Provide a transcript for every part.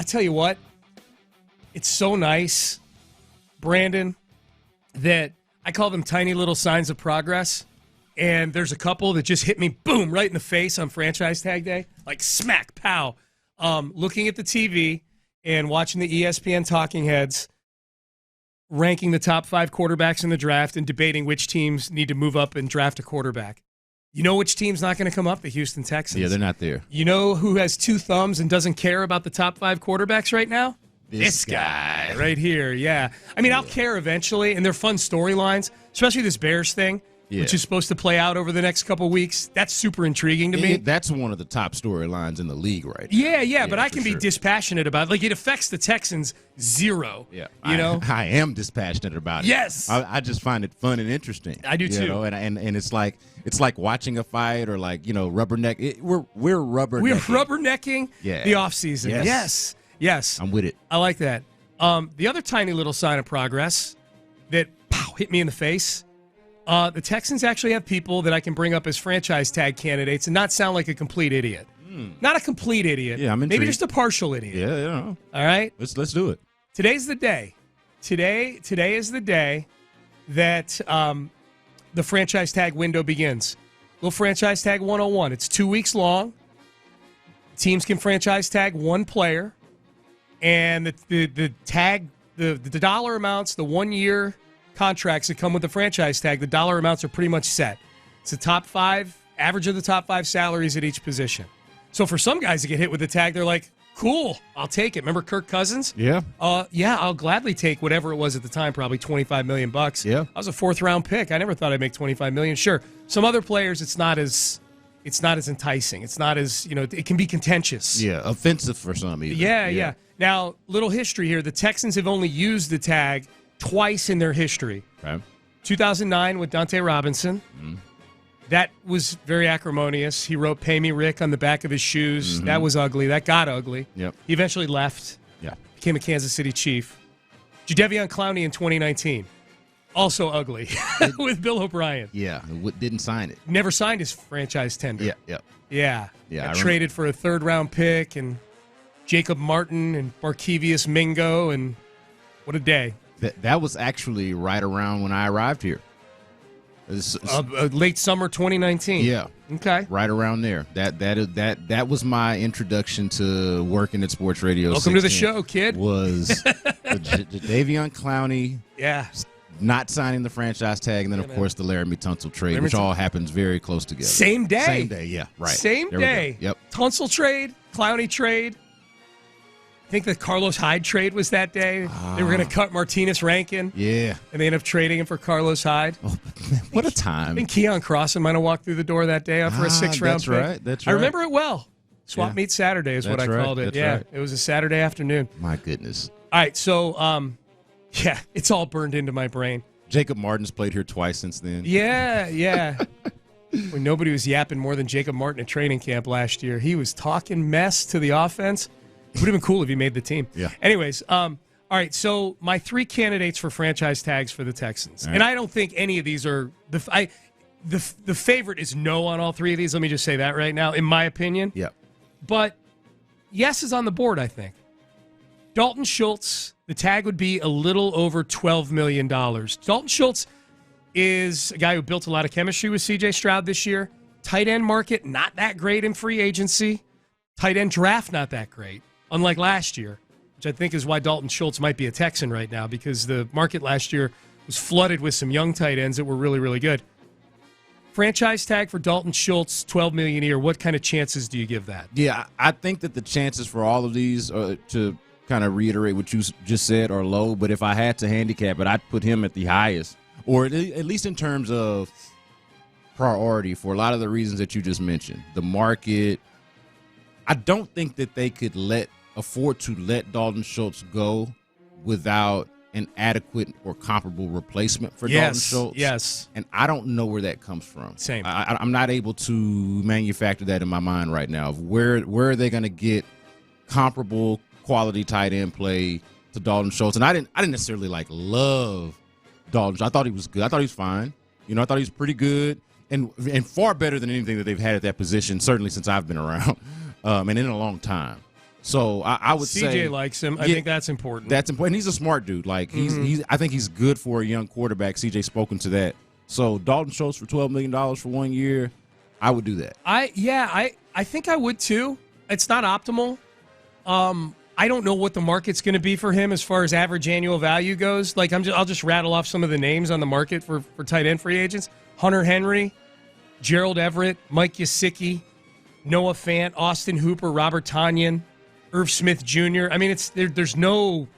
I tell you what, it's so nice, Brandon, that I call them tiny little signs of progress. And there's a couple that just hit me, boom, right in the face on franchise tag day. Like smack, pow. Looking at the TV and watching the ESPN talking heads ranking the top 5 quarterbacks in the draft and debating which teams need to move up and draft a quarterback. You know which team's not going to come up? The Houston Texans. Yeah, they're not there. You know who has 2 thumbs and doesn't care about the top 5 quarterbacks right now? This guy right here, yeah. I mean, I'll care eventually, and they're fun storylines, especially this Bears thing, which is supposed to play out over the next couple weeks. That's super intriguing to me. That's one of the top storylines in the league right now. Yeah, but I can be dispassionate about it. Like, it affects the Texans zero. Yeah, you know? I am dispassionate about it. Yes. I just find it fun and interesting. I do too. Know? And it's like watching a fight or like, rubberneck. We're rubbernecking. We're rubbernecking the offseason. Yes. I'm with it. I like that. The other tiny little sign of progress that hit me in the face, the Texans actually have people that I can bring up as franchise tag candidates and not sound like a complete idiot. Not a complete idiot. Yeah, I'm intrigued. Maybe just a partial idiot. Yeah. All right? Let's do it. Today's the day. Today is the day that the franchise tag window begins. Little franchise tag 101. It's 2 weeks long. Teams can franchise tag one player. And the tag, the dollar amounts, the 1 year contracts that come with the franchise tag, the dollar amounts are pretty much set. It's the top 5, average of the top 5 salaries at each position. So for some guys to get hit with the tag, they're like, cool, I'll take it. Remember Kirk Cousins? Yeah. I'll gladly take whatever it was at the time, probably $25 million. Yeah. I was a 4th round pick. I never thought I'd make $25 million. Sure. Some other players, it's not as enticing. It's not as, it can be contentious. Yeah, offensive for some even. Yeah. Now, little history here. The Texans have only used the tag twice in their history. Okay. 2009 with Dante Robinson. Mm-hmm. That was very acrimonious. He wrote "Pay Me Rick" on the back of his shoes. Mm-hmm. That was ugly. That got ugly. Yep. He eventually left. Yeah. Became a Kansas City Chief. Jadeveon Clowney in 2019. Also ugly with Bill O'Brien. Yeah. Didn't sign it. Never signed his franchise tender. Yeah. I traded for a 3rd round pick and Jacob Martin and Barkevius Mingo, and what a day. That was actually right around when I arrived here. Late summer 2019. Yeah. Okay. Right around there. That was my introduction to working at sports radio. Welcome to the show, kid. Was Jadeveon Clowney. Yeah. Not signing the franchise tag, and then, of course, the Laramie Tunsil trade, which all happens very close together. Same day. Yeah, right. Same day. Yep. Tunsil trade, Clowney trade. I think the Carlos Hyde trade was that day. They were going to cut Martinez Rankin. Yeah. And they ended up trading him for Carlos Hyde. Oh, what a time. I think Keon Crossan might have walked through the door that day for a 6th round pick. That's right. I remember it well. Swap Meet Saturday is what I called it. Right. It was a Saturday afternoon. My goodness. All right, so, it's all burned into my brain. Jacob Martin's played here twice since then. Yeah. When nobody was yapping more than Jacob Martin at training camp last year. He was talking mess to the offense. It would have been cool if he made the team. Yeah. Anyways, all right, so my 3 candidates for franchise tags for the Texans. Right. And I don't think any of these are the favorite is no on all 3 of these. Let me just say that right now, in my opinion. Yeah. But yes is on the board, I think. Dalton Schultz, the tag would be a little over $12 million. Dalton Schultz is a guy who built a lot of chemistry with C.J. Stroud this year. Tight end market, not that great in free agency. Tight end draft, not that great, unlike last year, which I think is why Dalton Schultz might be a Texan right now, because the market last year was flooded with some young tight ends that were really, really good. Franchise tag for Dalton Schultz, $12 million a year. What kind of chances do you give that? Yeah, I think that the chances for all of these, to kind of reiterate what you just said, are low. But if I had to handicap it, I'd put him at the highest, or at least in terms of priority for a lot of the reasons that you just mentioned. The market. I don't think that they could afford to let Dalton Schultz go without an adequate or comparable replacement for Dalton Schultz. Yes. And I don't know where that comes from. Same. I'm not able to manufacture that in my mind right now. Where are they going to get comparable quality tight end play to Dalton Schultz? And I didn't necessarily love Dalton Schultz. I thought he was good. I thought he was fine. I thought he was pretty good and far better than anything that they've had at that position, certainly since I've been around. And in a long time. So I would say CJ likes him. I think that's important. That's important. He's a smart dude. Like he's I think he's good for a young quarterback. CJ spoken to that. So Dalton Schultz for $12 million for 1 year, I would do that. I think I would too. It's not optimal. I don't know what the market's going to be for him as far as average annual value goes. Like I'll just rattle off some of the names on the market for tight end free agents: Hunter Henry, Gerald Everett, Mike Gesicki, Noah Fant, Austin Hooper, Robert Tonyan, Irv Smith Jr. I mean, there's no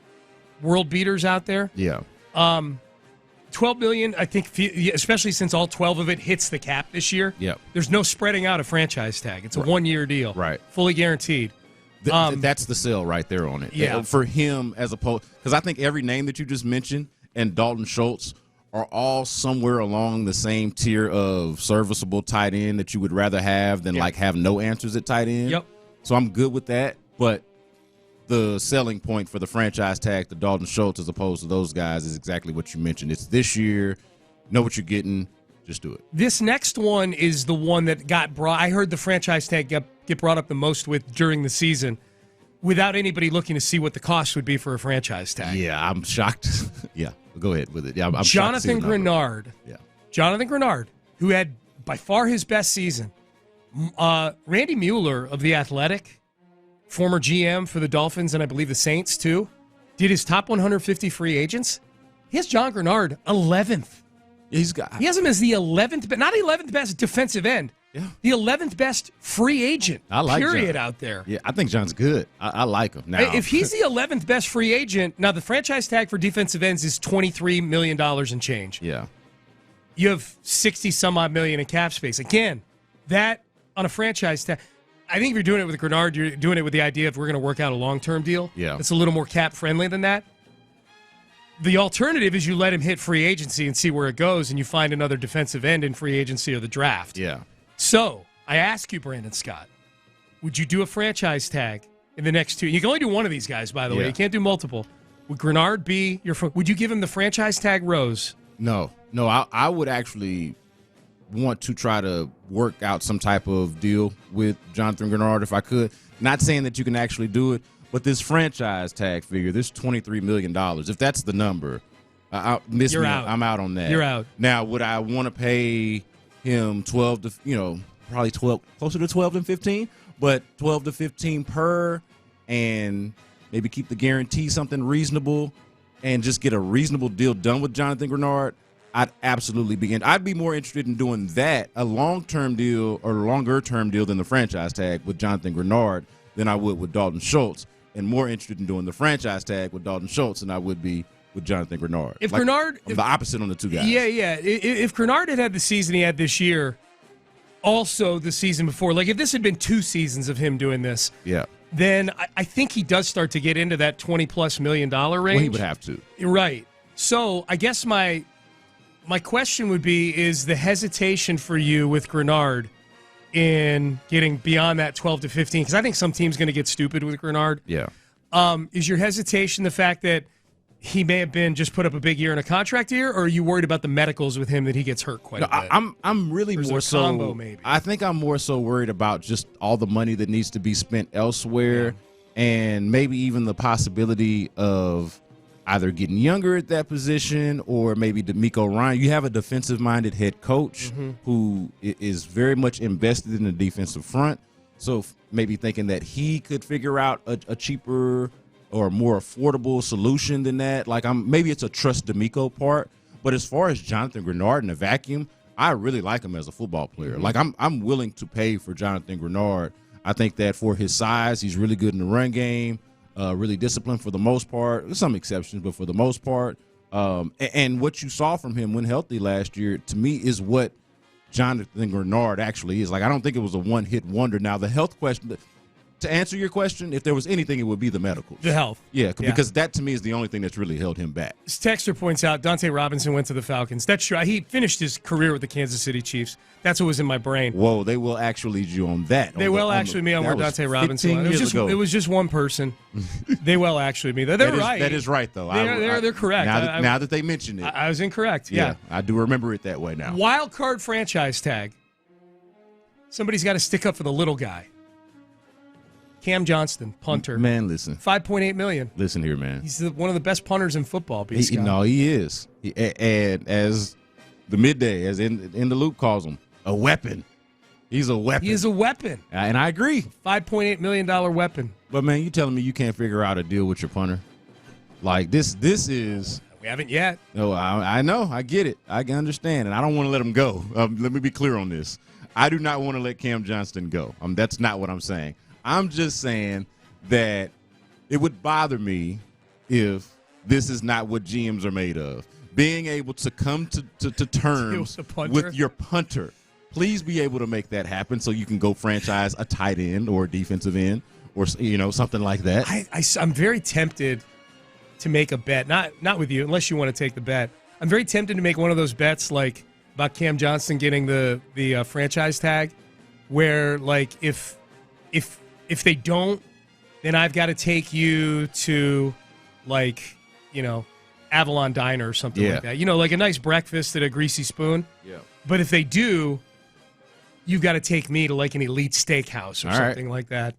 world beaters out there. Yeah. $12 million, I think, especially since all 12 of it hits the cap this year. Yep. There's no spreading out a franchise tag. It's a 1 year deal. Right. Fully guaranteed. That's the sell right there on it. Yeah. For him as opposed, because I think every name that you just mentioned and Dalton Schultz are all somewhere along the same tier of serviceable tight end that you would rather have than like have no answers at tight end. Yep. So I'm good with that. But the selling point for the franchise tag to Dalton Schultz as opposed to those guys is exactly what you mentioned. It's this year. Know what you're getting. Just do it. This next one is the one that got brought. I heard the franchise tag get brought up the most with during the season without anybody looking to see what the cost would be for a franchise tag. Yeah, I'm shocked. Yeah, go ahead with it. Yeah, I'm Jonathan shocked to see the number. Grenard. Yeah. Jonathan Grenard, who had by far his best season. Randy Mueller of The Athletic, former GM for the Dolphins and I believe the Saints too, did his top 150 free agents. He has John Grenard 11th. He has him as the 11th, but not 11th best defensive end. Yeah. The 11th best free agent. I like period John. Out there. Yeah, I think John's good. I like him. Now, if he's the 11th best free agent, now the franchise tag for defensive ends is $23 million and change. Yeah. You have 60 some odd million in cap space. Again, that on a franchise tag. I think if you're doing it with Grenard, you're doing it with the idea of we're going to work out a long-term deal. Yeah. It's a little more cap friendly than that. The alternative is you let him hit free agency and see where it goes, and you find another defensive end in free agency or the draft. Yeah. So I ask you, Brandon Scott, would you do a franchise tag in the next two? You can only do one of these guys, by the way. You can't do multiple. Would Grenard be your? Would you give him the franchise tag rose? No. I would actually want to try to work out some type of deal with Jonathan Grenard if I could. Not saying that you can actually do it. But this franchise tag figure, this $23 million, if that's the number, I'm out on that. You're out. Now, would I want to pay him 12 to, probably 12, closer to 12 than 15, but 12 to 15 per and maybe keep the guarantee something reasonable and just get a reasonable deal done with Jonathan Grenard? I'd absolutely be in. I'd be more interested in doing that, a long-term deal or longer-term deal than the franchise tag with Jonathan Grenard than I would with Dalton Schultz. And more interested in doing the franchise tag with Dalton Schultz than I would be with Jonathan Grenard. If I'm the opposite on the two guys. Yeah. If Grenard had the season he had this year, also the season before, like if this had been 2 seasons of him doing this, then I think he does start to get into that $20+ million range. Well, he would have to. Right. So I guess my question would be: is the hesitation for you with Grenard in getting beyond that 12 to 15, because I think some team's going to get stupid with Grenard. Yeah. Is your hesitation the fact that he may have been just put up a big year in a contract year, or are you worried about the medicals with him that he gets hurt quite a bit? I'm really more so. Combo, maybe. I think I'm more so worried about just all the money that needs to be spent elsewhere, and maybe even the possibility of either getting younger at that position or maybe D'Amico Ryan. You have a defensive-minded head coach who is very much invested in the defensive front. So maybe thinking that he could figure out a cheaper or more affordable solution than that. Like maybe it's a trust D'Amico part. But as far as Jonathan Grenard in a vacuum, I really like him as a football player. Like I'm willing to pay for Jonathan Grenard. I think that for his size, he's really good in the run game. Really disciplined for the most part. There's some exceptions, but for the most part. And what you saw from him when healthy last year, to me, is what Jonathan Grenard actually is. Like, I don't think it was a one-hit wonder. Now, the health question, to answer your question, if there was anything, it would be the medicals. The health. Yeah, because that, to me, is the only thing that's really held him back. This texter points out Dante Robinson went to the Falcons. That's true. He finished his career with the Kansas City Chiefs. That's what was in my brain. Whoa, they will actually lead you on that. They will actually me on where Dante Robinson was. It was just one person. They will actually me. They're right. That is right, though. They're correct. Now that they mentioned it. I was incorrect, yeah. I do remember it that way now. Wild card franchise tag. Somebody's got to stick up for the little guy. Cam Johnston, punter. Man, listen. $5.8 million. Listen here, man. He's one of the best punters in football. He is. And as the midday, as in the loop calls him, a weapon. He's a weapon. He is a weapon. And I agree. $5.8 million weapon. But, man, you telling me you can't figure out a deal with your punter? Like, this is... We haven't yet. No, I know. I get it. I can understand. And I don't want to let him go. Let me be clear on this. I do not want to let Cam Johnston go. That's not what I'm saying. I'm just saying that it would bother me if this is not what GMs are made of. Being able to come to terms with your punter. Please be able to make that happen so you can go franchise a tight end or a defensive end or something like that. I'm very tempted to make a bet, not with you, unless you want to take the bet. I'm very tempted to make one of those bets like about Cam Johnston getting the franchise tag, where like if they don't, then I've got to take you to like Avalon Diner or something like that. Like a nice breakfast at a Greasy Spoon. Yeah. But if they do, you've got to take me to like an elite steakhouse or something like that.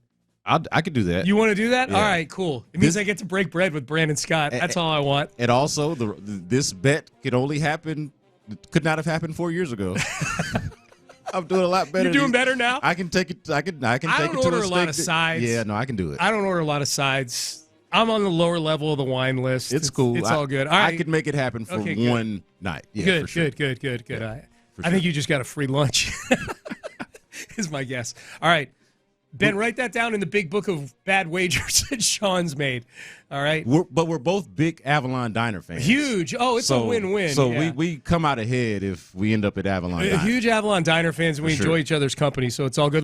I could do that. You want to do that? Yeah. All right, cool. It means I get to break bread with Brandon Scott. That's all I want. And also, this bet could not have happened 4 years ago. I'm doing a lot better. You're doing better now? I can take it. I can take it to I don't order a lot of sides. Yeah, no, I can do it. I don't order a lot of sides. I'm on the lower level of the wine list. It's cool. It's all good. All right. I could make it happen for one night. Yeah, good, for sure. good. Yeah, I think you just got a free lunch. Is my guess. All right. Ben, write that down in the big book of bad wagers that Sean's made. All right. But we're both big Avalon Diner fans. Huge. Oh, it's a win-win. So we come out ahead if we end up at Avalon Diner. Huge Avalon Diner fans, and we enjoy each other's company, so it's all good.